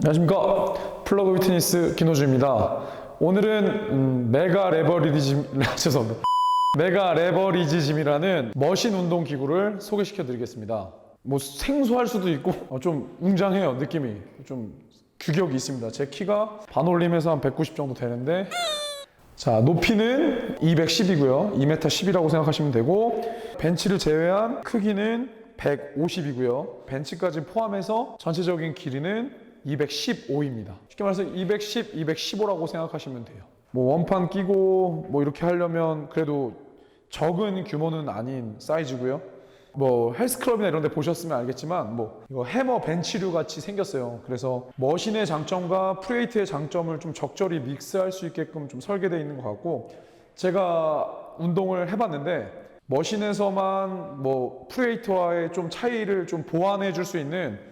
안녕하십니까. 플러그 피트니스 김호주입니다. 오늘은 메가 레버리지짐 죄송합니다. 메가 레버리지짐이라는 머신 운동 기구를 소개시켜 드리겠습니다. 뭐 생소할 수도 있고 좀 웅장해요. 느낌이 좀 규격이 있습니다. 제 키가 반올림에서 한 190 정도 되는데, 자, 높이는 210이고요 2m 10이라고 생각하시면 되고, 벤치를 제외한 크기는 150이고요 벤치까지 포함해서 전체적인 길이는 215입니다. 쉽게 말해서 210, 215라고 생각하시면 돼요. 뭐 원판 끼고 뭐 이렇게 하려면 그래도 적은 규모는 아닌 사이즈고요. 뭐 헬스클럽이나 이런 데 보셨으면 알겠지만 뭐 이거 해머 벤치류 같이 생겼어요. 그래서 머신의 장점과 프리웨이트의 장점을 좀 적절히 믹스할 수 있게끔 좀 설계되어 있는 것 같고, 제가 운동을 해봤는데 머신에서만 뭐 프리웨이트와의 좀 차이를 좀 보완해 줄 수 있는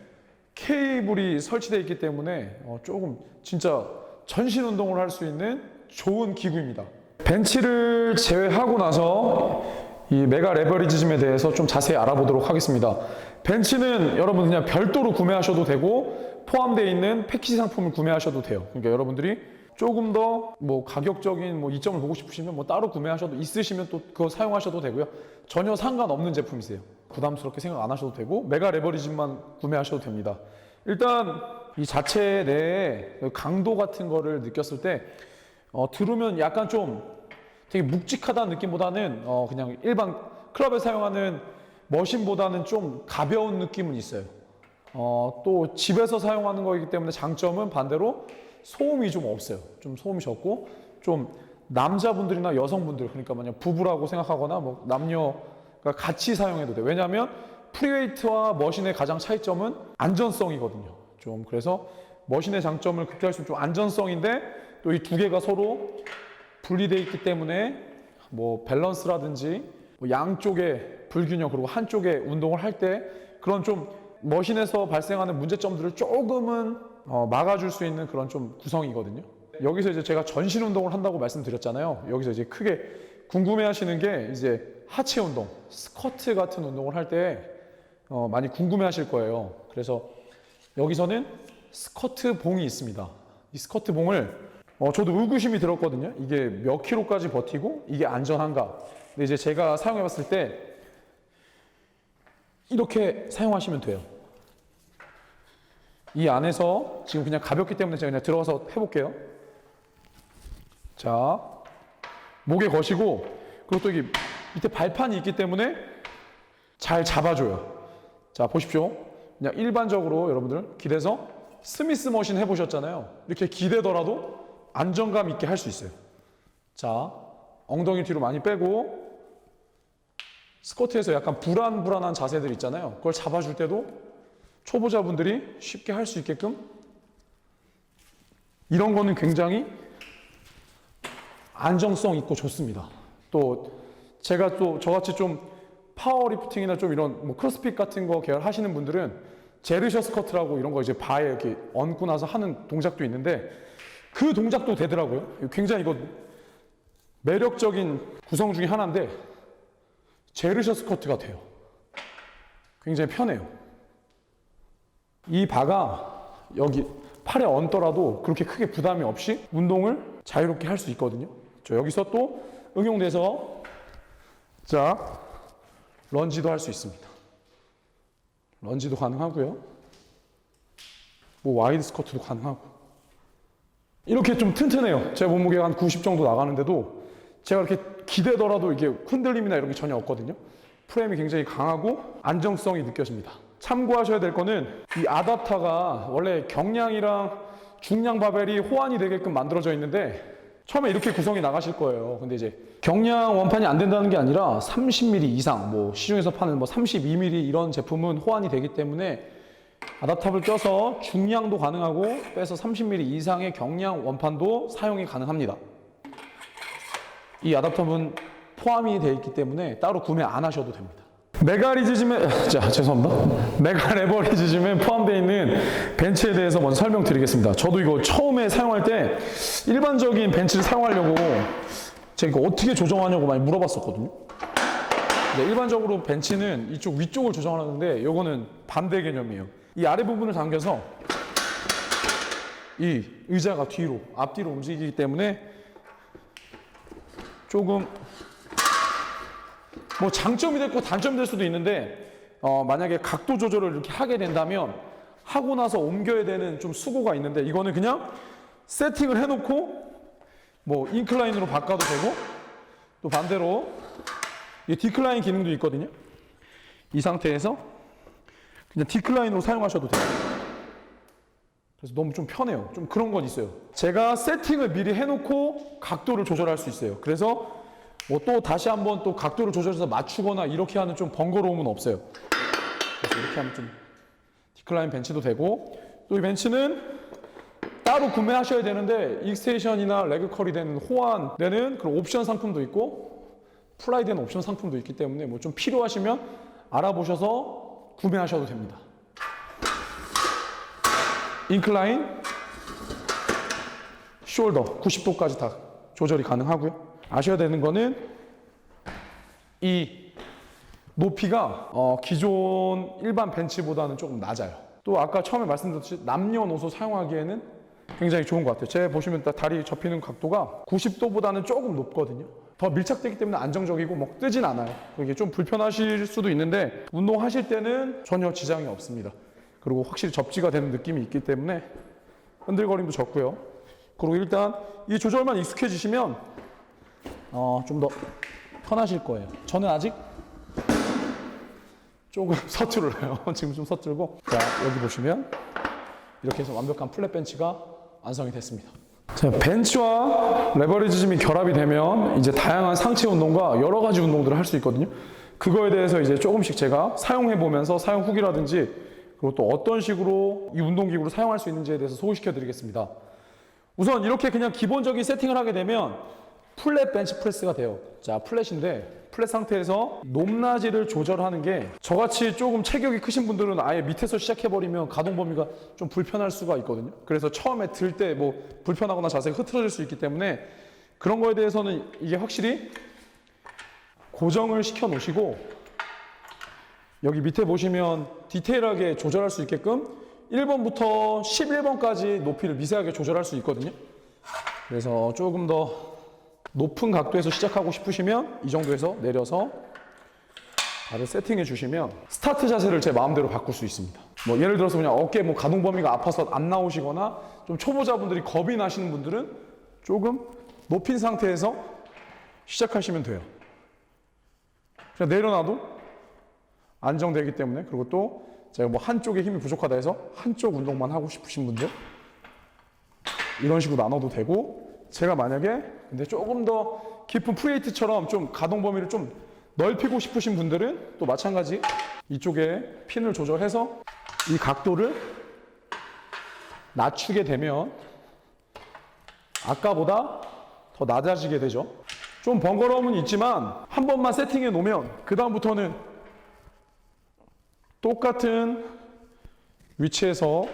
케이블이 설치되어 있기 때문에 조금 진짜 전신 운동을 할 수 있는 좋은 기구입니다. 벤치를 제외하고 나서 이 메가 레버리지즘에 대해서 좀 자세히 알아보도록 하겠습니다. 벤치는 여러분 그냥 별도로 구매하셔도 되고 포함되어 있는 패키지 상품을 구매하셔도 돼요. 그러니까 여러분들이 조금 더 뭐 가격적인 뭐 이점을 보고 싶으시면 뭐 따로 구매하셔도, 있으시면 또 그거 사용하셔도 되고요. 전혀 상관없는 제품이세요. 부담스럽게 생각 안 하셔도 되고 메가 레버리짐만 구매하셔도 됩니다. 일단 이 자체 내에 강도 같은 거를 느꼈을 때 들으면 약간 좀 되게 묵직하다는 느낌보다는 그냥 일반 클럽에 사용하는 머신보다는 좀 가벼운 느낌은 있어요. 또 집에서 사용하는 거이기 때문에 장점은 반대로 소음이 좀 없어요. 좀 소음이 적고, 좀 남자분들이나 여성분들, 그러니까 만약 부부라고 생각하거나 뭐 남녀가 같이 사용해도 돼요. 왜냐하면 프리웨이트와 머신의 가장 차이점은 안전성이거든요. 좀 그래서 머신의 장점을 극대화할 수 있는 좀 안전성인데, 또 이 두 개가 서로 분리되어 있기 때문에 뭐 밸런스라든지 뭐 양쪽의 불균형, 그리고 한쪽에 운동을 할 때 그런 좀 머신에서 발생하는 문제점들을 조금은 막아줄 수 있는 그런 좀 구성이거든요. 여기서 이제 제가 전신 운동을 한다고 말씀드렸잖아요. 여기서 이제 크게 궁금해 하시는 게 이제 하체 운동, 스쿼트 같은 운동을 할 때 많이 궁금해 하실 거예요. 그래서 여기서는 스쿼트 봉이 있습니다. 이 스쿼트 봉을 저도 의구심이 들었거든요. 이게 몇 킬로까지 버티고 이게 안전한가. 근데 이제 제가 사용해 봤을 때 이렇게 사용하시면 돼요. 이 안에서 지금 그냥 가볍기 때문에 제가 그냥 들어가서 해볼게요. 자, 목에 거시고, 그리고 또 이게 밑에 발판이 있기 때문에 잘 잡아줘요. 자, 보십시오. 그냥 일반적으로 여러분들 기대서 스미스 머신 해보셨잖아요. 이렇게 기대더라도 안정감 있게 할 수 있어요. 자, 엉덩이 뒤로 많이 빼고, 스쿼트에서 약간 불안불안한 자세들 있잖아요. 그걸 잡아줄 때도 초보자분들이 쉽게 할 수 있게끔, 이런 거는 굉장히 안정성 있고 좋습니다. 또 제가 또 저같이 좀 파워리프팅이나 좀 이런 뭐 크로스핏 같은 거 계열 하시는 분들은 제르셔 스쿼트라고 이런 거 이제 바에 이렇게 얹고 나서 하는 동작도 있는데, 그 동작도 되더라고요. 굉장히 이거 매력적인 구성 중에 하나인데 제르셔 스쿼트가 돼요. 굉장히 편해요. 이 바가 여기 팔에 얹더라도 그렇게 크게 부담이 없이 운동을 자유롭게 할 수 있거든요. 저 여기서 또 응용돼서 자, 런지도 할 수 있습니다. 런지도 가능하고요. 뭐 와이드 스쿼트도 가능하고. 이렇게 좀 튼튼해요. 제 몸무게가 한 90 정도 나가는데도 제가 이렇게 기대더라도 이게 흔들림이나 이런 게 전혀 없거든요. 프레임이 굉장히 강하고 안정성이 느껴집니다. 참고하셔야 될 거는 이 아답터가 원래 경량이랑 중량 바벨이 호환이 되게끔 만들어져 있는데, 처음에 이렇게 구성이 나가실 거예요. 근데 이제 경량 원판이 안 된다는 게 아니라 30mm 이상, 뭐 시중에서 파는 뭐 32mm 이런 제품은 호환이 되기 때문에 아답탑을 껴서 중량도 가능하고 빼서 30mm 이상의 경량 원판도 사용이 가능합니다. 이 아답탑은 포함이 되어 있기 때문에 따로 구매 안 하셔도 됩니다. 메가 레버리지즘에 포함되어 있는 벤치에 대해서 먼저 설명드리겠습니다. 저도 이거 처음에 사용할 때 일반적인 벤치를 사용하려고 제가 이거 어떻게 조정하냐고 많이 물어봤었거든요. 네, 일반적으로 벤치는 이쪽 위쪽을 조정하는데 이거는 반대 개념이에요. 이 아래 부분을 당겨서 이 의자가 뒤로, 앞뒤로 움직이기 때문에 조금 뭐 장점이 될 거 단점이 될 수도 있는데 만약에 각도 조절을 이렇게 하게 된다면 하고 나서 옮겨야 되는 좀 수고가 있는데 이거는 그냥 세팅을 해놓고 뭐 인클라인으로 바꿔도 되고 또 반대로 이 디클라인 기능도 있거든요. 이 상태에서 그냥 디클라인으로 사용하셔도 돼요. 그래서 너무 좀 편해요. 좀 그런 건 있어요. 제가 세팅을 미리 해놓고 각도를 조절할 수 있어요. 그래서 뭐 또 다시 한번 또 각도를 조절해서 맞추거나 이렇게 하는 좀 번거로움은 없어요. 그래서 이렇게 하면 좀 디클라인 벤치도 되고 또 이 벤치는 따로 구매하셔야 되는데 익스테이션이나 레그컬이 되는 호환되는 그런 옵션 상품도 있고 플라이되는 옵션 상품도 있기 때문에 뭐 좀 필요하시면 알아보셔서 구매하셔도 됩니다. 인클라인, 숄더 90도까지 다 조절이 가능하고요. 아셔야 되는 거는 이 높이가 기존 일반 벤치보다는 조금 낮아요. 또 아까 처음에 말씀드렸듯이 남녀노소 사용하기에는 굉장히 좋은 것 같아요. 제가 보시면 다리 접히는 각도가 90도보다는 조금 높거든요. 더 밀착되기 때문에 안정적이고 뭐 뜨진 않아요. 이게 좀 불편하실 수도 있는데 운동하실 때는 전혀 지장이 없습니다. 그리고 확실히 접지가 되는 느낌이 있기 때문에 흔들거림도 적고요. 그리고 일단 이 조절만 익숙해지시면 좀 더 편하실 거예요. 저는 아직 조금 서투르요. 지금 좀 서툴고. 자, 여기 보시면 이렇게 해서 완벽한 플랫 벤치가 완성이 됐습니다. 자, 벤치와 레버리지즘이 결합이 되면 이제 다양한 상체 운동과 여러 가지 운동들을 할 수 있거든요. 그거에 대해서 이제 조금씩 제가 사용해 보면서 사용 후기라든지 그리고 또 어떤 식으로 이 운동기구를 사용할 수 있는지에 대해서 소개시켜 드리겠습니다. 우선 이렇게 그냥 기본적인 세팅을 하게 되면 플랫 벤치 프레스가 돼요. 자, 플랫인데 플랫 상태에서 높낮이를 조절하는 게 저같이 조금 체격이 크신 분들은 아예 밑에서 시작해버리면 가동 범위가 좀 불편할 수가 있거든요. 그래서 처음에 들 때 뭐 불편하거나 자세가 흐트러질 수 있기 때문에 그런 거에 대해서는 이게 확실히 고정을 시켜 놓으시고 여기 밑에 보시면 디테일하게 조절할 수 있게끔 1번부터 11번까지 높이를 미세하게 조절할 수 있거든요. 그래서 조금 더 높은 각도에서 시작하고 싶으시면 이 정도에서 내려서 발을 세팅해 주시면 스타트 자세를 제 마음대로 바꿀 수 있습니다. 뭐 예를 들어서 그냥 어깨 뭐 가동 범위가 아파서 안 나오시거나 좀 초보자분들이 겁이 나시는 분들은 조금 높인 상태에서 시작하시면 돼요. 그냥 내려놔도 안정되기 때문에. 그리고 또 제가 뭐 한쪽에 힘이 부족하다 해서 한쪽 운동만 하고 싶으신 분들 이런 식으로 나눠도 되고, 제가 만약에 근데 조금 더 깊은 프리웨이트처럼 좀 가동 범위를 좀 넓히고 싶으신 분들은 또 마찬가지 이쪽에 핀을 조절해서 이 각도를 낮추게 되면 아까보다 더 낮아지게 되죠. 좀 번거로움은 있지만 한 번만 세팅해 놓으면 그 다음부터는 똑같은 위치에서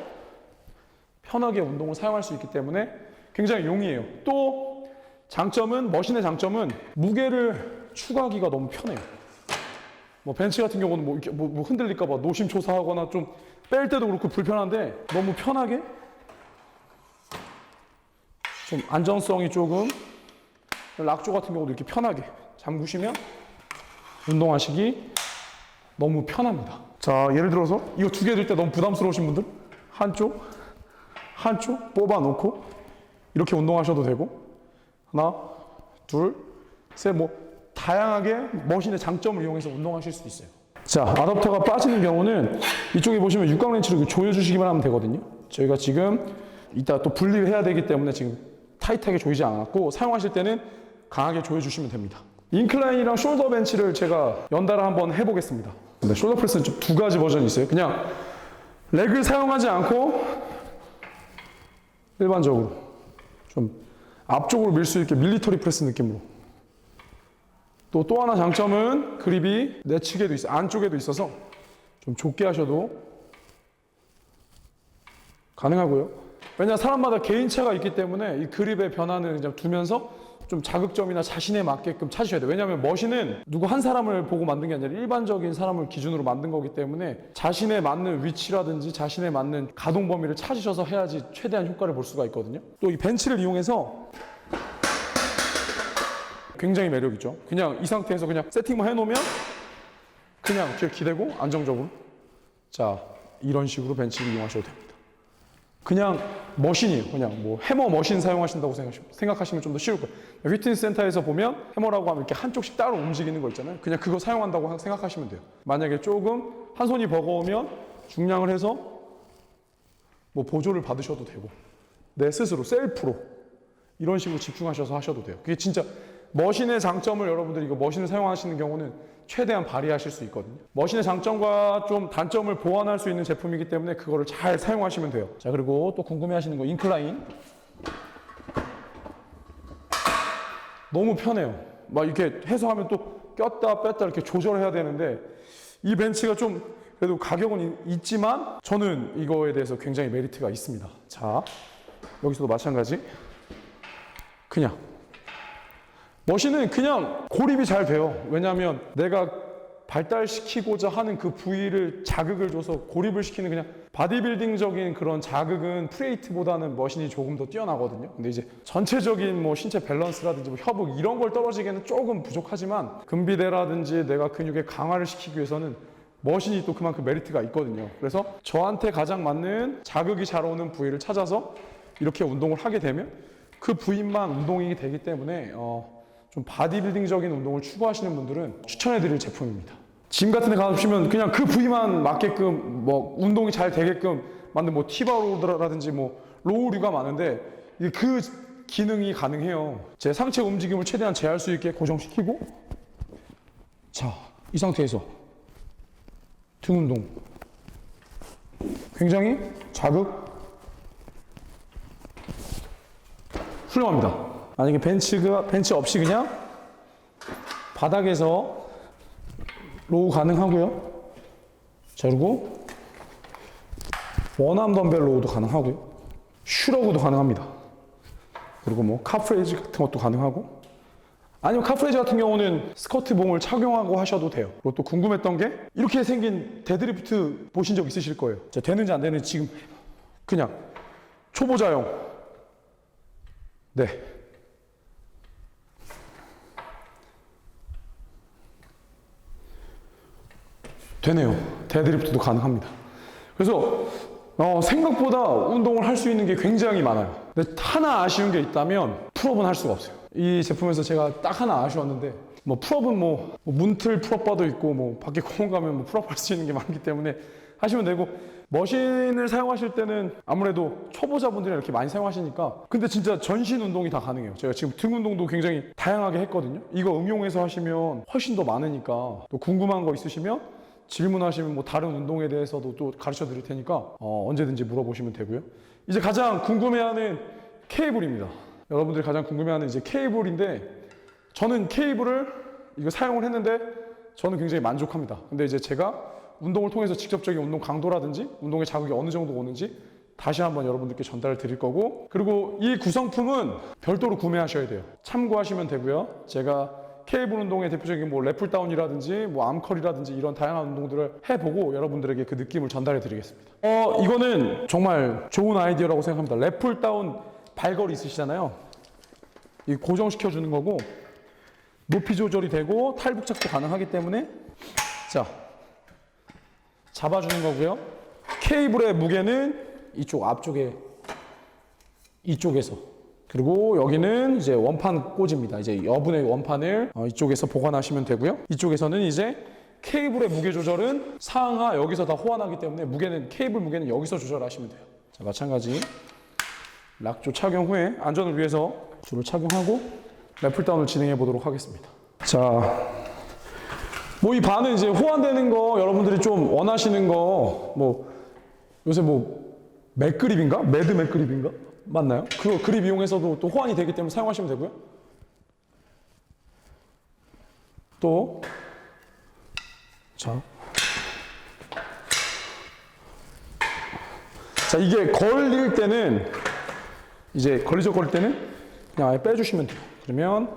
편하게 운동을 사용할 수 있기 때문에 굉장히 용이해요. 또 장점은, 머신의 장점은 무게를 추가하기가 너무 편해요. 뭐 벤치 같은 경우는 뭐, 이렇게 뭐 흔들릴까 봐 노심초사하거나 좀 뺄 때도 그렇고 불편한데 너무 편하게 좀 안정성이 조금, 락조 같은 경우도 이렇게 편하게 잠그시면 운동하시기 너무 편합니다. 자, 예를 들어서 이거 두 개 들 때 너무 부담스러우신 분들 한쪽 뽑아 놓고 이렇게 운동하셔도 되고, 하나, 둘, 셋, 뭐 다양하게 머신의 장점을 이용해서 운동하실 수 있어요. 자, 아답터가 빠지는 경우는 이쪽에 보시면 육각 렌치로 조여주시기만 하면 되거든요. 저희가 지금 이따 또 분리해야 되기 때문에 지금 타이트하게 조이지 않았고, 사용하실 때는 강하게 조여주시면 됩니다. 인클라인이랑 숄더 벤치를 제가 연달아 한번 해보겠습니다. 근데 숄더 프레스는 좀 두 가지 버전이 있어요. 그냥 렉을 사용하지 않고 일반적으로 좀 앞쪽으로 밀 수 있게 밀리터리 프레스 느낌으로. 또 하나 장점은 그립이 내측에도 있어요. 안쪽에도 있어서 좀 좁게 하셔도 가능하고요. 왜냐, 사람마다 개인차가 있기 때문에 이 그립의 변화는 그냥 두면서 좀 자극점이나 자신에 맞게끔 찾으셔야 돼요. 왜냐하면 머신은 누구 한 사람을 보고 만든 게 아니라 일반적인 사람을 기준으로 만든 거기 때문에 자신에 맞는 위치라든지 자신에 맞는 가동 범위를 찾으셔서 해야지 최대한 효과를 볼 수가 있거든요. 또 이 벤치를 이용해서 굉장히 매력있죠. 그냥 이 상태에서 그냥 세팅만 해놓으면 그냥 뒤에 기대고 안정적으로, 자, 이런 식으로 벤치를 이용하셔도 됩니다. 그냥 머신이에요. 그냥 뭐 해머 머신 사용하신다고 생각하시면 좀 더 쉬울 거예요. 피트니스 센터에서 보면 해머라고 하면 이렇게 한쪽씩 따로 움직이는 거 있잖아요. 그냥 그거 사용한다고 생각하시면 돼요. 만약에 조금 한 손이 버거우면 중량을 해서 뭐 보조를 받으셔도 되고, 내 스스로 셀프로 이런 식으로 집중하셔서 하셔도 돼요. 그게 진짜 머신의 장점을, 여러분들이 이거 머신을 사용하시는 경우는 최대한 발휘하실 수 있거든요. 머신의 장점과 좀 단점을 보완할 수 있는 제품이기 때문에 그거를 잘 사용하시면 돼요. 자, 그리고 또 궁금해하시는 거, 인클라인. 너무 편해요. 막 이렇게 해서 하면 또 꼈다 뺐다 이렇게 조절해야 되는데, 이 벤치가 좀 그래도 가격은 있지만 저는 이거에 대해서 굉장히 메리트가 있습니다. 자, 여기서도 마찬가지. 그냥 머신은 그냥 고립이 잘 돼요. 왜냐하면 내가 발달시키고자 하는 그 부위를 자극을 줘서 고립을 시키는, 그냥 바디빌딩적인 그런 자극은 프레이트보다는 머신이 조금 더 뛰어나거든요. 근데 이제 전체적인 뭐 신체 밸런스라든지 뭐 협응 이런 걸 떨어지기에는 조금 부족하지만, 근비대라든지 내가 근육의 강화를 시키기 위해서는 머신이 또 그만큼 메리트가 있거든요. 그래서 저한테 가장 맞는 자극이 잘 오는 부위를 찾아서 이렇게 운동을 하게 되면 그 부위만 운동이 되기 때문에 좀 바디빌딩적인 운동을 추구하시는 분들은 추천해드릴 제품입니다. 짐 같은 데 가보시면 그냥 그 부위만 맞게끔 뭐 운동이 잘 되게끔 만든 뭐 티바로드라든지 뭐 로우류가 많은데, 그 기능이 가능해요. 제 상체 움직임을 최대한 제할 수 있게 고정시키고, 자, 이 상태에서 등 운동 굉장히 자극 훌륭합니다. 만약에 벤치 없이 그냥 바닥에서 로우 가능하고요. 자, 그리고 원암 덤벨 로우도 가능하고요. 슈러그도 가능합니다. 그리고 뭐 카프레이즈 같은 것도 가능하고, 아니면 카프레이즈 같은 경우는 스커트 봉을 착용하고 하셔도 돼요. 그리고 또 궁금했던 게, 이렇게 생긴 데드리프트 보신 적 있으실 거예요. 자, 되는지 안 되는지 지금 그냥 초보자용. 네. 되네요. 데드리프트도 가능합니다. 그래서 생각보다 운동을 할 수 있는 게 굉장히 많아요. 근데 하나 아쉬운 게 있다면 풀업은 할 수가 없어요. 이 제품에서 제가 딱 하나 아쉬웠는데, 뭐 풀업은 뭐 문틀 풀업바도 있고 뭐 밖에 공원 가면 뭐 풀업 할 수 있는 게 많기 때문에 하시면 되고, 머신을 사용하실 때는 아무래도 초보자분들이 이렇게 많이 사용하시니까, 근데 진짜 전신 운동이 다 가능해요. 제가 지금 등 운동도 굉장히 다양하게 했거든요. 이거 응용해서 하시면 훨씬 더 많으니까, 또 궁금한 거 있으시면 질문하시면 뭐 다른 운동에 대해서도 또 가르쳐 드릴 테니까 언제든지 물어보시면 되고요. 이제 가장 궁금해하는 케이블입니다. 여러분들이 가장 궁금해하는 이제 케이블인데, 저는 케이블을 이거 사용을 했는데 저는 굉장히 만족합니다. 근데 이제 제가 운동을 통해서 직접적인 운동 강도라든지 운동의 자극이 어느 정도 오는지 다시 한번 여러분들께 전달을 드릴 거고, 그리고 이 구성품은 별도로 구매하셔야 돼요. 참고하시면 되고요. 제가 케이블 운동의 대표적인 뭐 랩풀다운이라든지 뭐 암컬이라든지 이런 다양한 운동들을 해보고 여러분들에게 그 느낌을 전달해 드리겠습니다. 이거는 정말 좋은 아이디어라고 생각합니다. 랩풀다운 발걸이 있으시잖아요. 이 고정시켜 주는 거고, 높이 조절이 되고 탈북착도 가능하기 때문에, 자, 잡아주는 거고요. 케이블의 무게는 이쪽 앞쪽에, 이쪽에서, 그리고 여기는 이제 원판 꽂입니다. 이제 여분의 원판을 이쪽에서 보관하시면 되고요. 이쪽에서는 이제 케이블의 무게 조절은 상하 여기서 다 호환하기 때문에 케이블 무게는 여기서 조절하시면 돼요. 자, 마찬가지 락조 착용 후에 안전을 위해서 줄을 착용하고 랩풀다운을 진행해 보도록 하겠습니다. 자, 뭐 이 바는 이제 호환되는 거 여러분들이 좀 원하시는 거, 뭐 요새 뭐 맥그립인가? 매드 맥그립인가? 맞나요? 그 그립 이용해서도 또 호환이 되기 때문에 사용하시면 되고요. 또, 자, 이게 걸릴 때는, 이제 걸릴 때는 그냥 아예 빼주시면 돼요. 그러면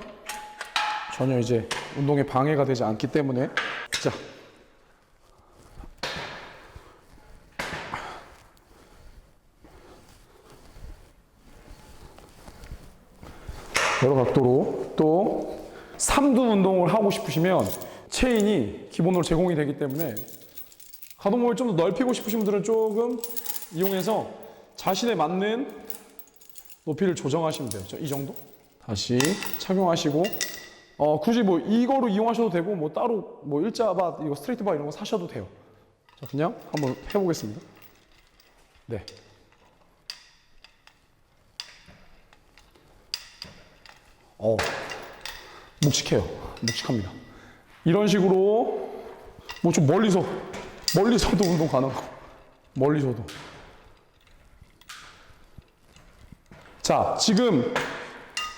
전혀 이제 운동에 방해가 되지 않기 때문에 자 여러 각도로 또 3두 운동을 하고 싶으시면 체인이 기본으로 제공이 되기 때문에 가동범위를 좀 더 넓히고 싶으신 분들은 조금 이용해서 자신에 맞는 높이를 조정하시면 돼요. 이 정도? 다시 착용하시고 굳이 뭐 이거로 이용하셔도 되고 뭐 따로 뭐 일자바 이거 스트레이트바 이런 거 사셔도 돼요. 자, 그냥 한번 해보겠습니다. 네. 묵직해요. 묵직합니다. 이런 식으로 뭐 좀 멀리서도 운동 가능하고 멀리서도. 자, 지금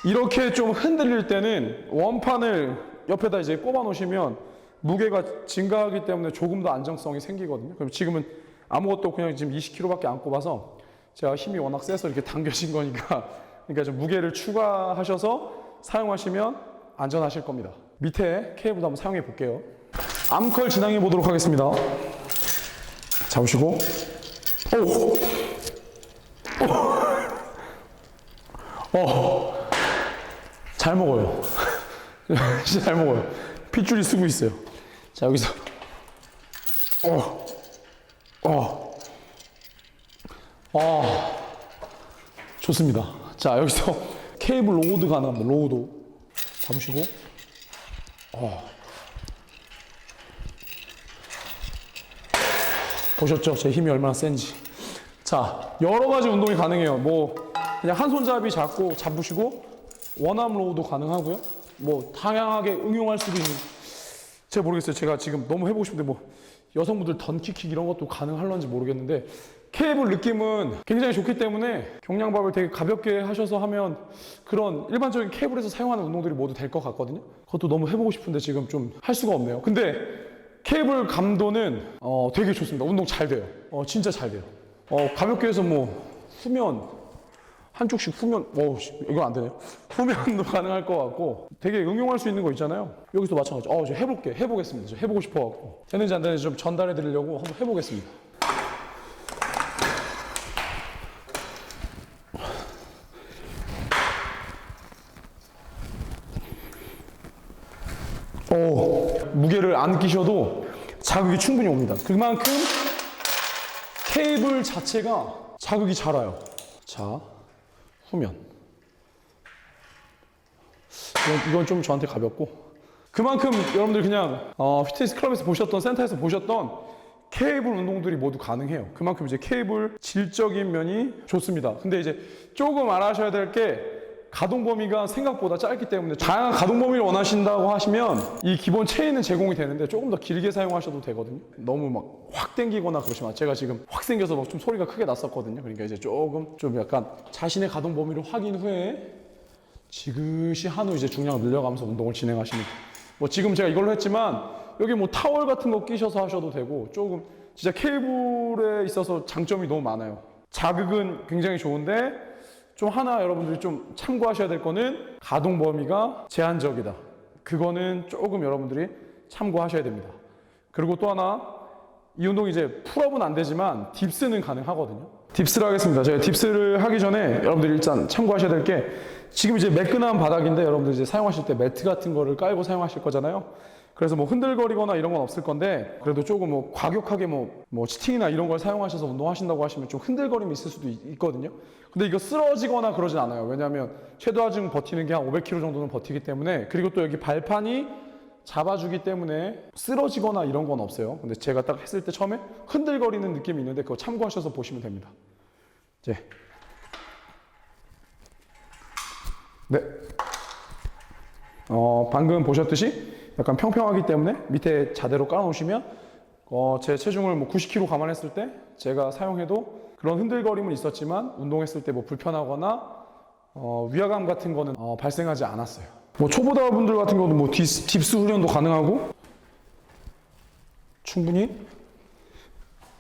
이렇게 좀 흔들릴 때는 원판을 옆에다 이제 꼽아 놓으시면 무게가 증가하기 때문에 조금 더 안정성이 생기거든요. 그럼 지금은 아무것도 그냥 지금 20kg밖에 안 꼽아서 제가 힘이 워낙 세서 이렇게 당겨진 거니까 그러니까 좀 무게를 추가하셔서 사용하시면 안전하실 겁니다. 밑에 케이블도 한번 사용해 볼게요. 암컬 진행해 보도록 하겠습니다. 잡으시고 잘 먹어요. 진짜 잘 먹어요. 핏줄이 쓰고 있어요. 자, 여기서 좋습니다. 자, 여기서 케이블 로드 가능합니다. 로드 잡으시고 보셨죠? 제 힘이 얼마나 센지. 자, 여러 가지 운동이 가능해요. 뭐 그냥 한 손잡이 잡고 잡으시고 원암 로우도 가능하고요. 뭐 다양하게 응용할 수도 있는. 제가 모르겠어요. 제가 지금 너무 해보고 싶은데 뭐 여성분들 던키킥 이런 것도 가능할런지 모르겠는데 케이블 느낌은 굉장히 좋기 때문에 경량밥을 되게 가볍게 하셔서 하면 그런 일반적인 케이블에서 사용하는 운동들이 모두 될 것 같거든요. 그것도 너무 해보고 싶은데 지금 좀 할 수가 없네요. 근데 케이블 감도는 되게 좋습니다. 운동 잘 돼요. 진짜 잘 돼요. 가볍게 해서 뭐 후면 한쪽씩 후면 이건 안 되네요. 후면도 가능할 것 같고 되게 응용할 수 있는 거 있잖아요. 여기서 마찬가지. 저 해보겠습니다. 저 해보고 싶어갖고 되는지 안 되는지 좀 전달해 드리려고 한번 해보겠습니다. 무게를 안 끼셔도 자극이 충분히 옵니다. 그만큼 케이블 자체가 자극이 잘 와요. 자, 후면. 이건 좀 저한테 가볍고. 그만큼 여러분들 그냥 피트니스 클럽에서 보셨던, 센터에서 보셨던 케이블 운동들이 모두 가능해요. 그만큼 이제 케이블 질적인 면이 좋습니다. 근데 이제 조금 알아셔야 될 게 가동 범위가 생각보다 짧기 때문에 다양한 가동 범위를 원하신다고 하시면 이 기본 체인은 제공이 되는데 조금 더 길게 사용하셔도 되거든요. 너무 막 확 당기거나 그러시면 제가 지금 확 당겨서 막 좀 소리가 크게 났었거든요. 그러니까 이제 조금 좀 약간 자신의 가동 범위를 확인 후에 지그시 한 후 이제 중량을 늘려가면서 운동을 진행하시면 돼요. 뭐 지금 제가 이걸로 했지만 여기 뭐 타월 같은 거 끼셔서 하셔도 되고 조금 진짜 케이블에 있어서 장점이 너무 많아요. 자극은 굉장히 좋은데 좀 하나 여러분들이 좀 참고하셔야 될 거는 가동 범위가 제한적이다. 그거는 조금 여러분들이 참고하셔야 됩니다. 그리고 또 하나 이 운동 이제 풀업은 안 되지만 딥스는 가능하거든요. 딥스를 하겠습니다. 제가 딥스를 하기 전에 여러분들이 일단 참고하셔야 될 게 지금 이제 매끈한 바닥인데 여러분들 이제 사용하실 때 매트 같은 거를 깔고 사용하실 거잖아요. 그래서 뭐 흔들거리거나 이런 건 없을 건데 그래도 조금 뭐 과격하게 뭐 치팅이나 이런 걸 사용하셔서 운동하신다고 하시면 좀 흔들거림이 있을 수도 있거든요. 근데 이거 쓰러지거나 그러진 않아요. 왜냐하면 최대 하중 버티는 게 한 500kg 정도는 버티기 때문에 그리고 또 여기 발판이 잡아주기 때문에 쓰러지거나 이런 건 없어요. 근데 제가 딱 했을 때 처음에 흔들거리는 느낌이 있는데 그거 참고하셔서 보시면 됩니다. 이제 네. 방금 보셨듯이 약간 평평하기 때문에 밑에 자대로 깔아놓으시면 제 체중을 뭐 90kg 감안했을 때 제가 사용해도 그런 흔들거림은 있었지만 운동했을 때 뭐 불편하거나 위화감 같은 거는 발생하지 않았어요. 뭐 초보자분들 같은 경우도 뭐 딥스 훈련도 가능하고 충분히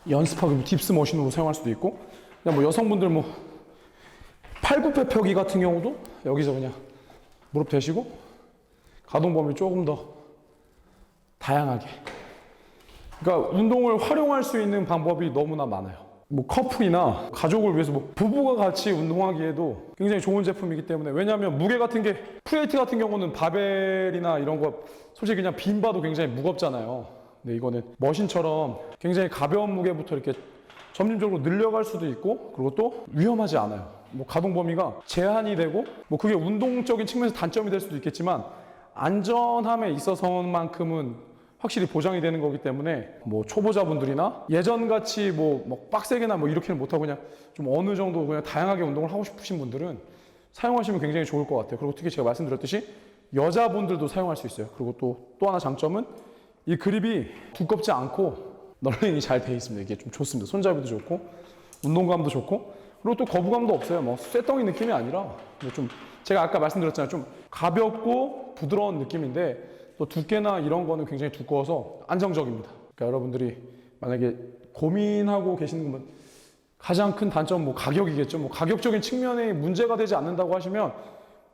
연습하기 딥스 머신으로 사용할 수도 있고 그냥 뭐 여성분들 뭐 팔굽혀 펴기 같은 경우도 여기서 그냥 무릎 대시고 가동 범위 조금 더 다양하게. 그러니까 운동을 활용할 수 있는 방법이 너무나 많아요. 뭐 커플이나 가족을 위해서 뭐 부부가 같이 운동하기에도 굉장히 좋은 제품이기 때문에, 왜냐하면 무게 같은 게 프리웨이트 같은 경우는 바벨이나 이런 거 솔직히 그냥 빈 봐도 굉장히 무겁잖아요. 근데 이거는 머신처럼 굉장히 가벼운 무게부터 이렇게 점진적으로 늘려갈 수도 있고, 그리고 또 위험하지 않아요. 뭐 가동 범위가 제한이 되고, 뭐 그게 운동적인 측면에서 단점이 될 수도 있겠지만 안전함에 있어서만큼은 확실히 보장이 되는 거기 때문에, 뭐 초보자분들이나 예전같이 뭐 빡세게나 뭐 이렇게는 못하고 그냥 좀 어느 정도 그냥 다양하게 운동을 하고 싶으신 분들은 사용하시면 굉장히 좋을 것 같아요. 그리고 특히 제가 말씀드렸듯이 여자분들도 사용할 수 있어요. 그리고 또 하나 장점은 이 그립이 두껍지 않고 널링이 잘 돼 있습니다. 이게 좀 좋습니다. 손잡이도 좋고 운동감도 좋고, 그리고 또 거부감도 없어요. 뭐 쇠덩이 느낌이 아니라 좀, 제가 아까 말씀드렸잖아요, 좀 가볍고 부드러운 느낌인데 또 두께나 이런 거는 굉장히 두꺼워서 안정적입니다. 그러니까 여러분들이 만약에 고민하고 계시는 건 가장 큰 단점은 뭐 가격이겠죠. 뭐 가격적인 측면에 문제가 되지 않는다고 하시면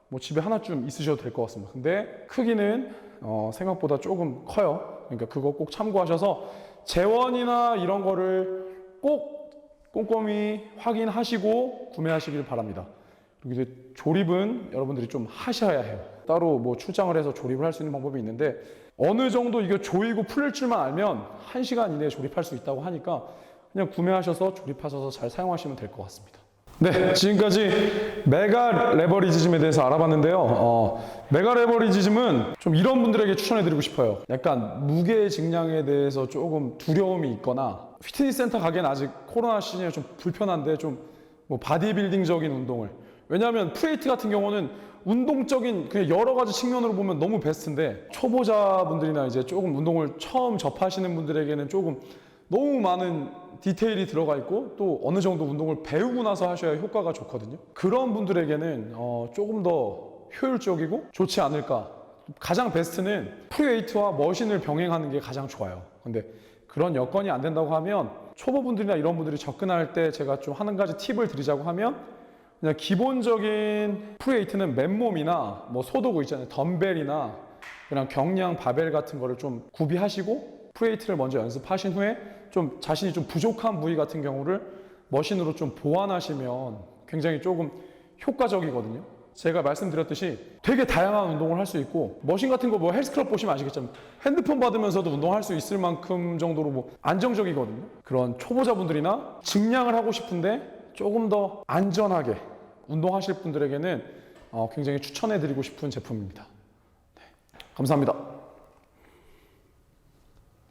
뭐 집에 하나쯤 있으셔도 될 것 같습니다. 근데 크기는 생각보다 조금 커요. 그러니까 그거 꼭 참고하셔서 재원이나 이런 거를 꼭 꼼꼼히 확인하시고 구매하시길 바랍니다. 그리고 이제 조립은 여러분들이 좀 하셔야 해요. 따로 뭐 출장을 해서 조립을 할 수 있는 방법이 있는데, 어느 정도 이게 조이고 풀릴 줄만 알면 1시간 이내에 조립할 수 있다고 하니까 그냥 구매하셔서 조립하셔서 잘 사용하시면 될 것 같습니다. 네, 지금까지 메가 레버리지즘에 대해서 알아봤는데요. 메가 레버리지즘은 좀 이런 분들에게 추천해드리고 싶어요. 약간 무게 증량에 대해서 조금 두려움이 있거나, 피트니스 센터 가기엔 아직 코로나 시즌에 좀 불편한데 좀 뭐 바디빌딩적인 운동을, 왜냐하면 프레이트 같은 경우는 운동적인 그냥 여러 가지 측면으로 보면 너무 베스트인데, 초보자분들이나 이제 조금 운동을 처음 접하시는 분들에게는 조금 너무 많은 디테일이 들어가 있고, 또 어느 정도 운동을 배우고 나서 하셔야 효과가 좋거든요. 그런 분들에게는 조금 더 효율적이고 좋지 않을까. 가장 베스트는 프리웨이트와 머신을 병행하는 게 가장 좋아요. 근데 그런 여건이 안 된다고 하면, 초보분들이나 이런 분들이 접근할 때 제가 좀 한 가지 팁을 드리자고 하면, 그냥 기본적인 프리웨이트는 맨몸이나 뭐 소도구 있잖아요. 덤벨이나 그냥 경량 바벨 같은 거를 좀 구비하시고 프리웨이트를 먼저 연습하신 후에 좀 자신이 좀 부족한 부위 같은 경우를 머신으로 좀 보완하시면 굉장히 조금 효과적이거든요. 제가 말씀드렸듯이 되게 다양한 운동을 할 수 있고, 머신 같은 거 뭐 헬스클럽 보시면 아시겠지만 핸드폰 받으면서도 운동할 수 있을 만큼 정도로 뭐 안정적이거든요. 그런 초보자분들이나 증량을 하고 싶은데 조금 더 안전하게 운동하실 분들에게는 굉장히 추천해드리고 싶은 제품입니다. 네, 감사합니다.